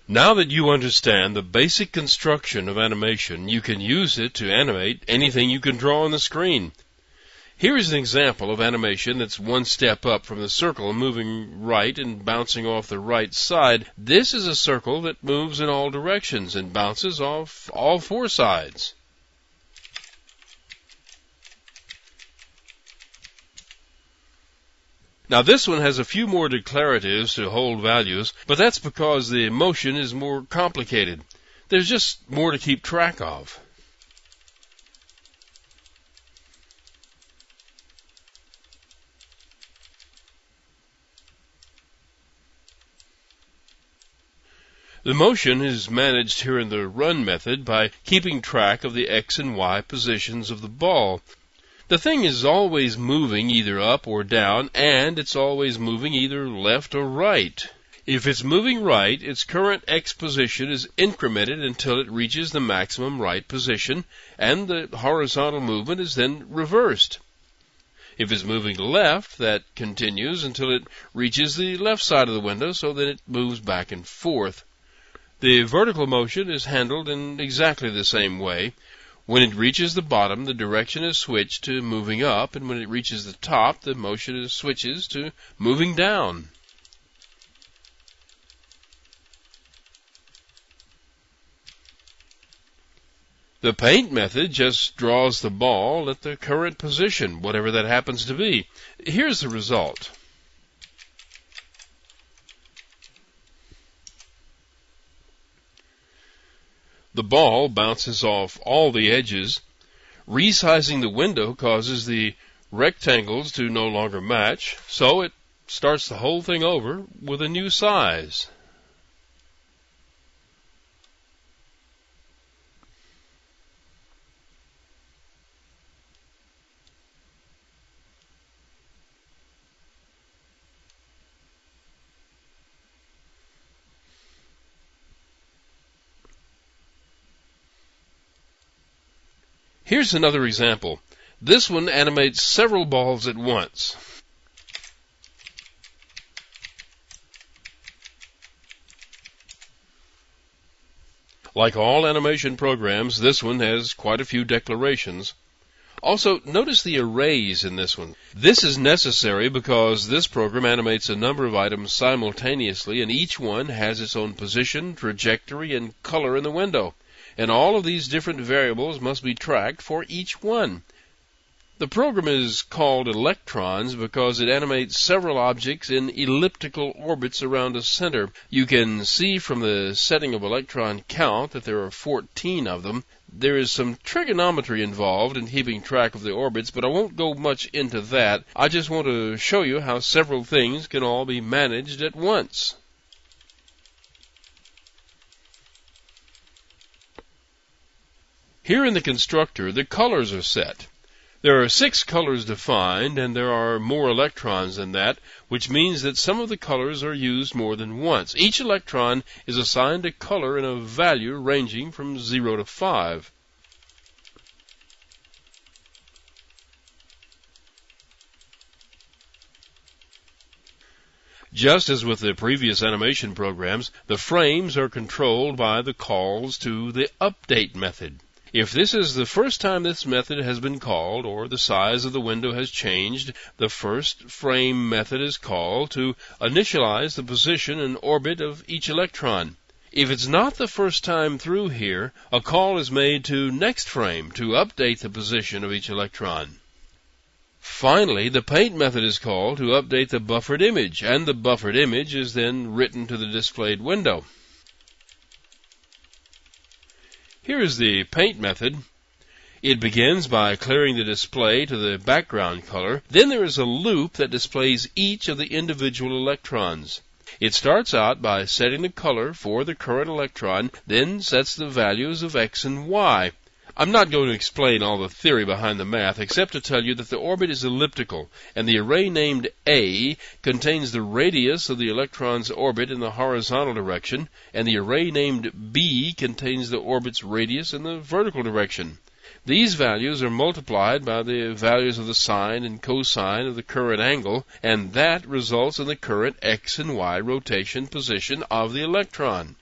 Now that you understand the basic construction of animation, you can use it to animate anything you can draw on the screen. Here is an example of animation that's one step up from the circle moving right and bouncing off the right side. This is a circle that moves in all directions and bounces off all four sides. Now this one has a few more declaratives to hold values, but that's because the motion is more complicated. There's just more to keep track of. The motion is managed here in the run method by keeping track of the X and Y positions of the ball. The thing is always moving either up or down, and it's always moving either left or right. If it's moving right, its current X position is incremented until it reaches the maximum right position, and the horizontal movement is then reversed. If it's moving left, that continues until it reaches the left side of the window, so that it moves back and forth. The vertical motion is handled in exactly the same way. When it reaches the bottom, the direction is switched to moving up, and when it reaches the top, the motion switches to moving down. The paint method just draws the ball at the current position, whatever that happens to be. Here's the result. The ball bounces off all the edges. Resizing the window causes the rectangles to no longer match, so it starts the whole thing over with a new size. Here's another example. This one animates several balls at once. Like all animation programs, this one has quite a few declarations. Also, notice the arrays in this one. This is necessary because this program animates a number of items simultaneously, and each one has its own position, trajectory, and color in the window. And all of these different variables must be tracked for each one. The program is called Electrons because it animates several objects in elliptical orbits around a center. You can see from the setting of electron count that there are 14 of them. There is some trigonometry involved in keeping track of the orbits, but I won't go much into that. I just want to show you how several things can all be managed at once. Here in the constructor, the colors are set. There are 6 colors defined, and there are more electrons than that, which means that some of the colors are used more than once. Each electron is assigned a color and a value ranging from 0 to 5. Just as with the previous animation programs, the frames are controlled by the calls to the update method. If this is the first time this method has been called, or the size of the window has changed, the first frame method is called to initialize the position and orbit of each electron. If it's not the first time through here, a call is made to next frame to update the position of each electron. Finally, the paint method is called to update the buffered image, and the buffered image is then written to the displayed window. Here is the paint method. It begins by clearing the display to the background color. Then there is a loop that displays each of the individual electrons. It starts out by setting the color for the current electron, then sets the values of X and Y. I'm not going to explain all the theory behind the math, except to tell you that the orbit is elliptical, and the array named A contains the radius of the electron's orbit in the horizontal direction, and the array named B contains the orbit's radius in the vertical direction. These values are multiplied by the values of the sine and cosine of the current angle, and that results in the current X and Y rotation position of the electron.